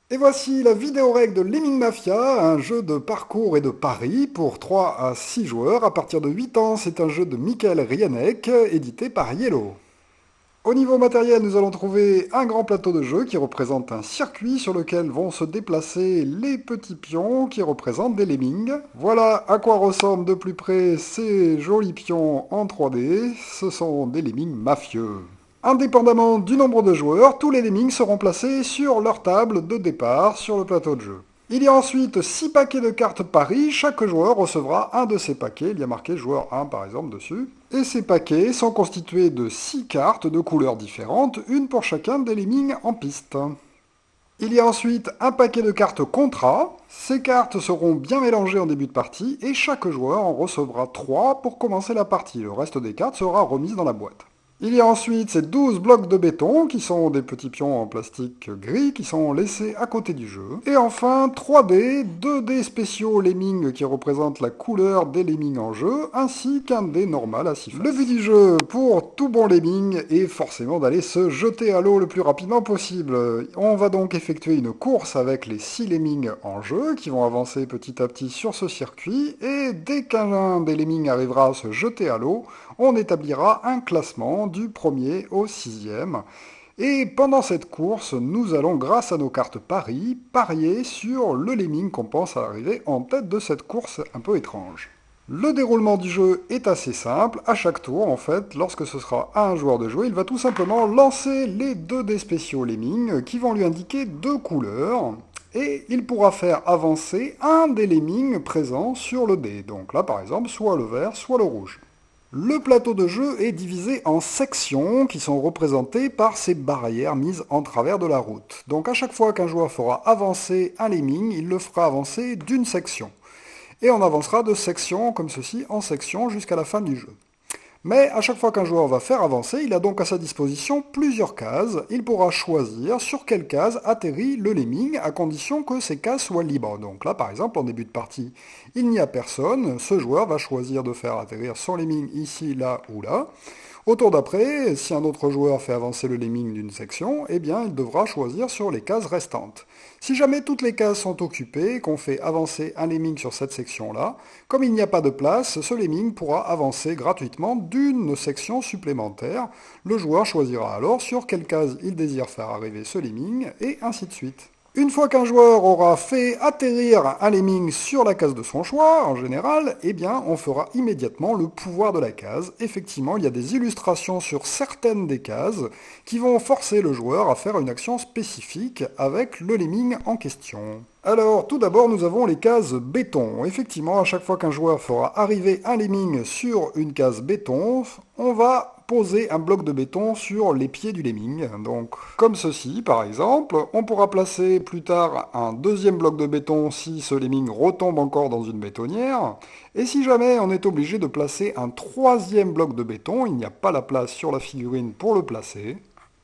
Et voici la vidéo règle de Lemming Mafia, un jeu de parcours et de paris pour 3 à 6 joueurs. À partir de 8 ans, c'est un jeu de Michael Rianek, édité par Yellow. Au niveau matériel, nous allons trouver un grand plateau de jeu qui représente un circuit sur lequel vont se déplacer les petits pions qui représentent des lemmings. Voilà à quoi ressemblent de plus près ces jolis pions en 3D. Ce sont des lemmings mafieux. Indépendamment du nombre de joueurs, tous les lemmings seront placés sur leur table de départ sur le plateau de jeu. Il y a ensuite 6 paquets de cartes paris, chaque joueur recevra un de ces paquets, il y a marqué joueur 1 par exemple dessus. Et ces paquets sont constitués de 6 cartes de couleurs différentes, une pour chacun des lemmings en piste. Il y a ensuite un paquet de cartes contrat, ces cartes seront bien mélangées en début de partie et chaque joueur en recevra 3 pour commencer la partie, le reste des cartes sera remise dans la boîte. Il y a ensuite ces 12 blocs de béton, qui sont des petits pions en plastique gris, qui sont laissés à côté du jeu. Et enfin, 3 dés, 2 dés spéciaux lemmings qui représentent la couleur des lemmings en jeu, ainsi qu'un dé normal à 6 faces. Le but du jeu, pour tout bon lemming, est forcément d'aller se jeter à l'eau le plus rapidement possible. On va donc effectuer une course avec les 6 lemmings en jeu, qui vont avancer petit à petit sur ce circuit, et dès qu'un des lemmings arrivera à se jeter à l'eau, on établira un classement du premier au sixième. Et pendant cette course, nous allons, grâce à nos cartes paris, parier sur le lemming qu'on pense arriver en tête de cette course un peu étrange. Le déroulement du jeu est assez simple. À chaque tour, en fait, lorsque ce sera à un joueur de jouer, il va tout simplement lancer les 2 dés spéciaux lemming qui vont lui indiquer 2 couleurs. Et il pourra faire avancer un des lemmings présents sur le dé. Donc là, par exemple, soit le vert, soit le rouge. Le plateau de jeu est divisé en sections qui sont représentées par ces barrières mises en travers de la route. Donc à chaque fois qu'un joueur fera avancer un lemming, il le fera avancer d'une section. Et on avancera de section comme ceci en section jusqu'à la fin du jeu. Mais à chaque fois qu'un joueur va faire avancer, il a donc à sa disposition plusieurs cases. Il pourra choisir sur quelle case atterrit le lemming, à condition que ces cases soient libres. Donc là, par exemple, en début de partie, il n'y a personne. Ce joueur va choisir de faire atterrir son lemming ici, là ou là. Au tour d'après, si un autre joueur fait avancer le lemming d'une section, eh bien, il devra choisir sur les cases restantes. Si jamais toutes les cases sont occupées et qu'on fait avancer un lemming sur cette section-là, comme il n'y a pas de place, ce lemming pourra avancer gratuitement d'une section supplémentaire. Le joueur choisira alors sur quelle case il désire faire arriver ce lemming, et ainsi de suite. Une fois qu'un joueur aura fait atterrir un lemming sur la case de son choix, en général, eh bien, on fera immédiatement le pouvoir de la case. Effectivement, il y a des illustrations sur certaines des cases qui vont forcer le joueur à faire une action spécifique avec le lemming en question. Alors, tout d'abord, nous avons les cases béton. Effectivement, à chaque fois qu'un joueur fera arriver un lemming sur une case béton, on va poser un bloc de béton sur les pieds du lemming. Donc, comme ceci, par exemple, on pourra placer plus tard un deuxième bloc de béton si ce lemming retombe encore dans une bétonnière. Et si jamais on est obligé de placer un troisième bloc de béton, il n'y a pas la place sur la figurine pour le placer.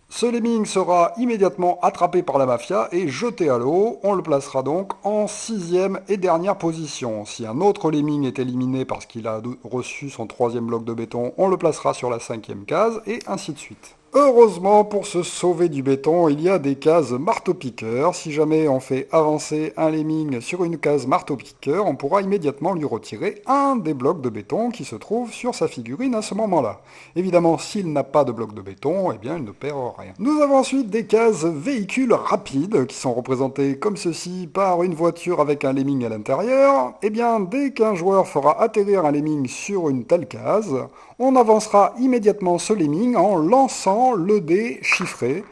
Ce lemming sera immédiatement attrapé par la mafia et jeté à l'eau. On le placera donc en sixième et dernière position. Si un autre lemming est éliminé parce qu'il a reçu son troisième bloc de béton, on le placera sur la cinquième case et ainsi de suite. Heureusement, pour se sauver du béton, il y a des cases marteau-piqueur. Si jamais on fait avancer un lemming sur une case marteau-piqueur, on pourra immédiatement lui retirer un des blocs de béton qui se trouve sur sa figurine à ce moment-là. Évidemment, s'il n'a pas de bloc de béton, eh bien, il ne perd rien. Nous avons ensuite des cases véhicules rapides qui sont représentées comme ceci par une voiture avec un lemming à l'intérieur. Eh bien, dès qu'un joueur fera atterrir un lemming sur une telle case, on avancera immédiatement ce lemming en lançant le dé chiffré.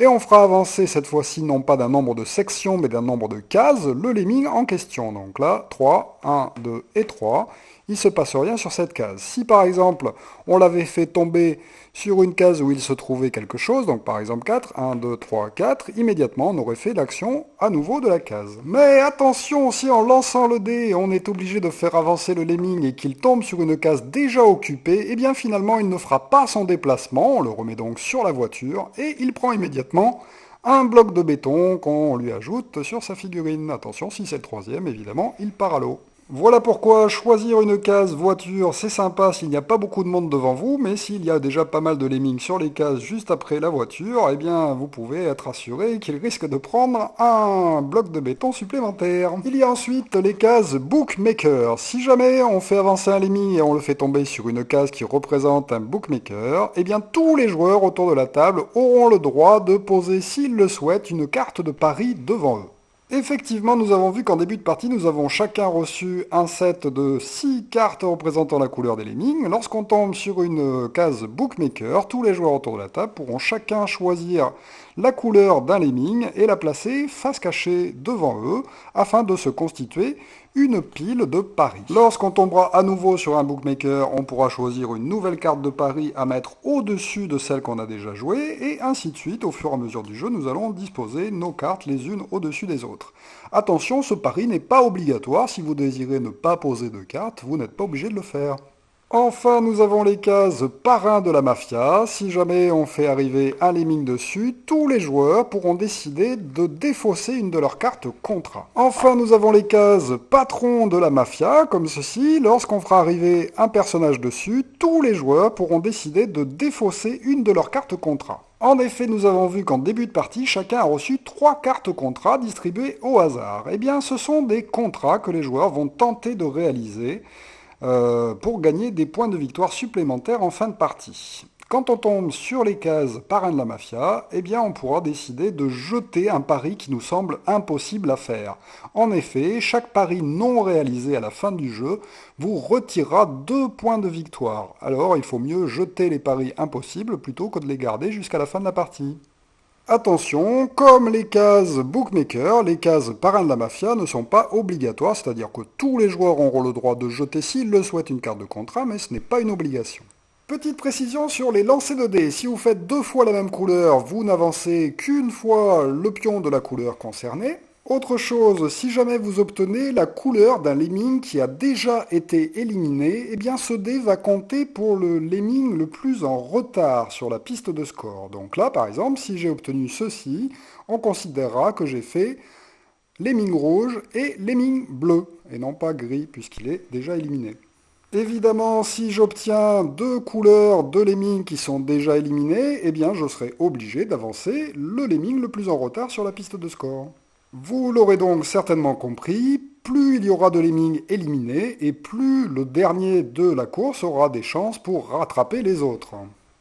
Et on fera avancer cette fois-ci non pas d'un nombre de sections mais d'un nombre de cases le lemming en question. Donc là, 3, 1, 2 et 3. Il ne se passe rien sur cette case. Si par exemple on l'avait fait tomber sur une case où il se trouvait quelque chose, donc par exemple 4, 1, 2, 3, 4, immédiatement on aurait fait l'action à nouveau de la case. Mais attention, si en lançant le dé on est obligé de faire avancer le lemming et qu'il tombe sur une case déjà occupée, eh bien finalement il ne fera pas son déplacement, on le remet donc sur la voiture et il prend immédiatement un bloc de béton qu'on lui ajoute sur sa figurine. Attention, si c'est le troisième, évidemment, il part à l'eau. Voilà pourquoi choisir une case voiture, c'est sympa s'il n'y a pas beaucoup de monde devant vous, mais s'il y a déjà pas mal de lemmings sur les cases juste après la voiture, eh bien vous pouvez être assuré qu'il risque de prendre un bloc de béton supplémentaire. Il y a ensuite les cases bookmaker. Si jamais on fait avancer un lemming et on le fait tomber sur une case qui représente un bookmaker, eh bien tous les joueurs autour de la table auront le droit de poser, s'ils le souhaitent, une carte de pari devant eux. Effectivement, nous avons vu qu'en début de partie, nous avons chacun reçu un set de 6 cartes représentant la couleur des lemmings. Lorsqu'on tombe sur une case bookmaker, tous les joueurs autour de la table pourront chacun choisir la couleur d'un lemming et la placer face cachée devant eux afin de se constituer une pile de paris. Lorsqu'on tombera à nouveau sur un bookmaker, on pourra choisir une nouvelle carte de pari à mettre au-dessus de celle qu'on a déjà jouée, et ainsi de suite. Au fur et à mesure du jeu, nous allons disposer nos cartes les unes au-dessus des autres. Attention, ce pari n'est pas obligatoire. Si vous désirez ne pas poser de cartes, vous n'êtes pas obligé de le faire. Enfin, nous avons les cases parrain de la mafia. Si jamais on fait arriver un lemming dessus, tous les joueurs pourront décider de défausser une de leurs cartes contrat. Enfin, nous avons les cases patron de la mafia, comme ceci. Lorsqu'on fera arriver un personnage dessus, tous les joueurs pourront décider de défausser une de leurs cartes contrat. En effet, nous avons vu qu'en début de partie, chacun a reçu 3 cartes contrats distribuées au hasard. Eh bien, ce sont des contrats que les joueurs vont tenter de réaliser pour gagner des points de victoire supplémentaires en fin de partie. Quand on tombe sur les cases parrain de la mafia, eh bien on pourra décider de jeter un pari qui nous semble impossible à faire. En effet, chaque pari non réalisé à la fin du jeu vous retirera 2 points de victoire. Alors il faut mieux jeter les paris impossibles plutôt que de les garder jusqu'à la fin de la partie. Attention, comme les cases bookmaker, les cases parrain de la mafia ne sont pas obligatoires, c'est-à-dire que tous les joueurs auront le droit de jeter s'ils le souhaitent une carte de contrat, mais ce n'est pas une obligation. Petite précision sur les lancers de dés. Si vous faites 2 fois la même couleur, vous n'avancez qu'une fois le pion de la couleur concernée. Autre chose, si jamais vous obtenez la couleur d'un lemming qui a déjà été éliminé, eh bien ce dé va compter pour le lemming le plus en retard sur la piste de score. Donc là, par exemple, si j'ai obtenu ceci, on considérera que j'ai fait lemming rouge et lemming bleu, et non pas gris, puisqu'il est déjà éliminé. Évidemment, si j'obtiens 2 couleurs de lemming qui sont déjà éliminées, eh bien je serai obligé d'avancer le lemming le plus en retard sur la piste de score. Vous l'aurez donc certainement compris, plus il y aura de lemmings éliminés et plus le dernier de la course aura des chances pour rattraper les autres.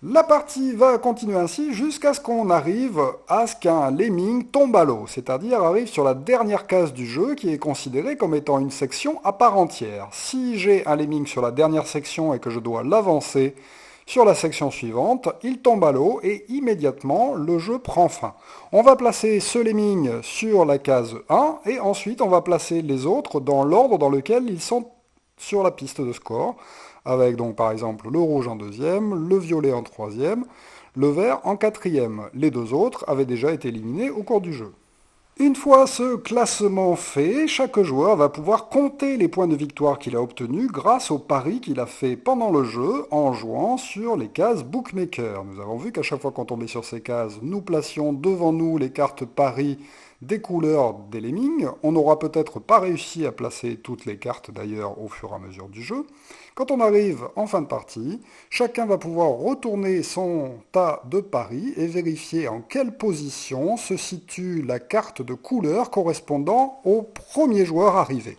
La partie va continuer ainsi jusqu'à ce qu'on arrive à ce qu'un lemming tombe à l'eau, c'est-à-dire arrive sur la dernière case du jeu qui est considérée comme étant une section à part entière. Si j'ai un lemming sur la dernière section et que je dois l'avancer sur la section suivante, il tombe à l'eau et immédiatement le jeu prend fin. On va placer ce lemming sur la case 1 et ensuite on va placer les autres dans l'ordre dans lequel ils sont sur la piste de score, avec donc par exemple le rouge en deuxième, le violet en troisième, le vert en quatrième. Les 2 autres avaient déjà été éliminés au cours du jeu. Une fois ce classement fait, chaque joueur va pouvoir compter les points de victoire qu'il a obtenus grâce aux paris qu'il a fait pendant le jeu en jouant sur les cases bookmaker. Nous avons vu qu'à chaque fois qu'on tombait sur ces cases, nous placions devant nous les cartes paris des couleurs des lemmings. On n'aura peut-être pas réussi à placer toutes les cartes d'ailleurs au fur et à mesure du jeu. Quand on arrive en fin de partie, chacun va pouvoir retourner son tas de paris et vérifier en quelle position se situe la carte de couleur correspondant au premier joueur arrivé.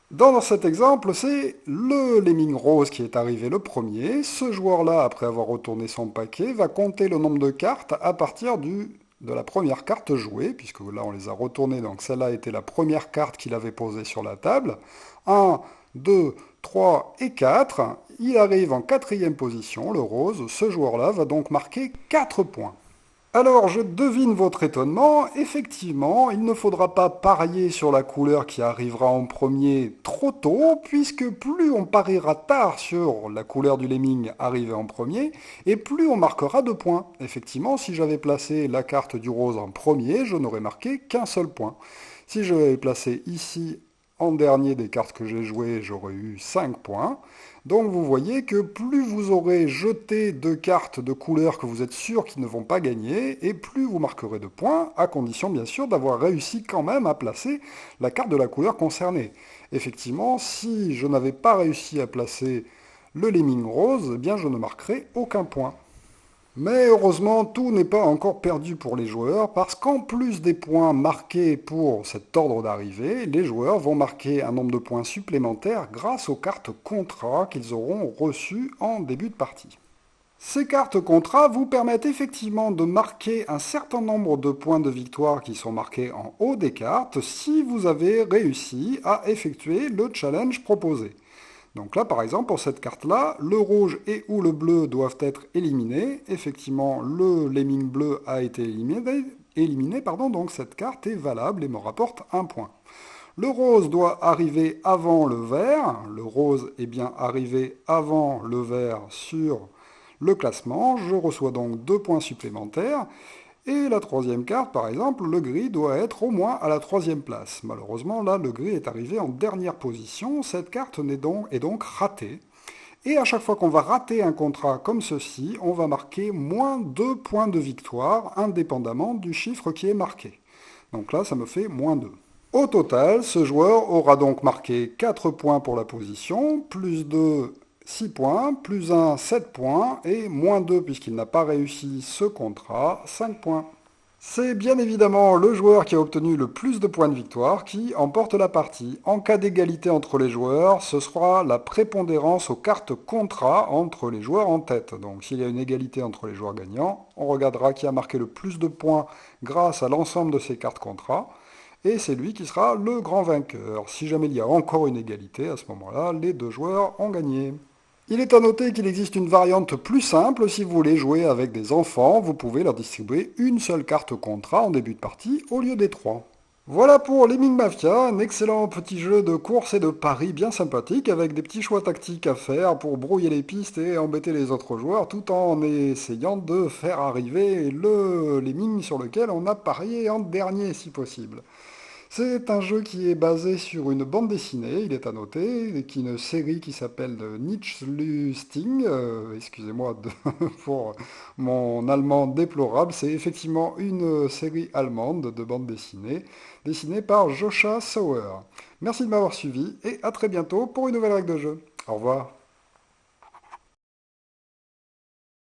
Dans cet exemple, c'est le lemming rose qui est arrivé le premier. Ce joueur-là, après avoir retourné son paquet, va compter le nombre de cartes à partir de la première carte jouée, puisque là on les a retournées, donc celle-là était la première carte qu'il avait posée sur la table. 1, 2, 3 et 4. Il arrive en quatrième position, le rose. Ce joueur-là va donc marquer 4 points. Alors, je devine votre étonnement. Effectivement, il ne faudra pas parier sur la couleur qui arrivera en premier trop tôt, puisque plus on pariera tard sur la couleur du lemming arrivée en premier, et plus on marquera de points. Effectivement, si j'avais placé la carte du rose en premier, je n'aurais marqué qu'un seul point. Si je l'avais placé ici en dernier des cartes que j'ai jouées, j'aurais eu 5 points. Donc vous voyez que plus vous aurez jeté de cartes de couleurs que vous êtes sûr qu'ils ne vont pas gagner, et plus vous marquerez de points, à condition bien sûr d'avoir réussi quand même à placer la carte de la couleur concernée. Effectivement, si je n'avais pas réussi à placer le lemming rose, eh bien je ne marquerai aucun point. Mais heureusement, tout n'est pas encore perdu pour les joueurs, parce qu'en plus des points marqués pour cet ordre d'arrivée, les joueurs vont marquer un nombre de points supplémentaires grâce aux cartes contrats qu'ils auront reçues en début de partie. Ces cartes contrats vous permettent effectivement de marquer un certain nombre de points de victoire qui sont marqués en haut des cartes si vous avez réussi à effectuer le challenge proposé. Donc là, par exemple, pour cette carte-là, le rouge et ou le bleu doivent être éliminés. Effectivement, le lemming bleu a été éliminé, donc cette carte est valable et me rapporte un point. Le rose doit arriver avant le vert. Le rose est bien arrivé avant le vert sur le classement. Je reçois donc 2 points supplémentaires. Et la troisième carte, par exemple, le gris doit être au moins à la troisième place. Malheureusement, là, le gris est arrivé en dernière position. Cette carte est donc ratée. Et à chaque fois qu'on va rater un contrat comme ceci, on va marquer moins 2 points de victoire, indépendamment du chiffre qui est marqué. Donc là, ça me fait moins 2. Au total, ce joueur aura donc marqué 4 points pour la position, plus 2, 6 points, plus 1, 7 points, et moins 2 puisqu'il n'a pas réussi ce contrat, 5 points. C'est bien évidemment le joueur qui a obtenu le plus de points de victoire qui emporte la partie. En cas d'égalité entre les joueurs, ce sera la prépondérance aux cartes contrat entre les joueurs en tête. Donc s'il y a une égalité entre les joueurs gagnants, on regardera qui a marqué le plus de points grâce à l'ensemble de ces cartes contrat. Et c'est lui qui sera le grand vainqueur. Si jamais il y a encore une égalité, à ce moment-là, les 2 joueurs ont gagné. Il est à noter qu'il existe une variante plus simple. Si vous voulez jouer avec des enfants, vous pouvez leur distribuer une seule carte contrat en début de partie au lieu des 3. Voilà pour Lemming Mafia, un excellent petit jeu de course et de paris bien sympathique avec des petits choix tactiques à faire pour brouiller les pistes et embêter les autres joueurs tout en essayant de faire arriver le Lemming sur lequel on a parié en dernier si possible. C'est un jeu qui est basé sur une bande dessinée, il est à noter, qui est une série qui s'appelle Nichtlusting. Excusez-moi pour mon allemand déplorable. C'est effectivement une série allemande de bande dessinée par Joscha Sauer. Merci de m'avoir suivi et à très bientôt pour une nouvelle règle de jeu. Au revoir.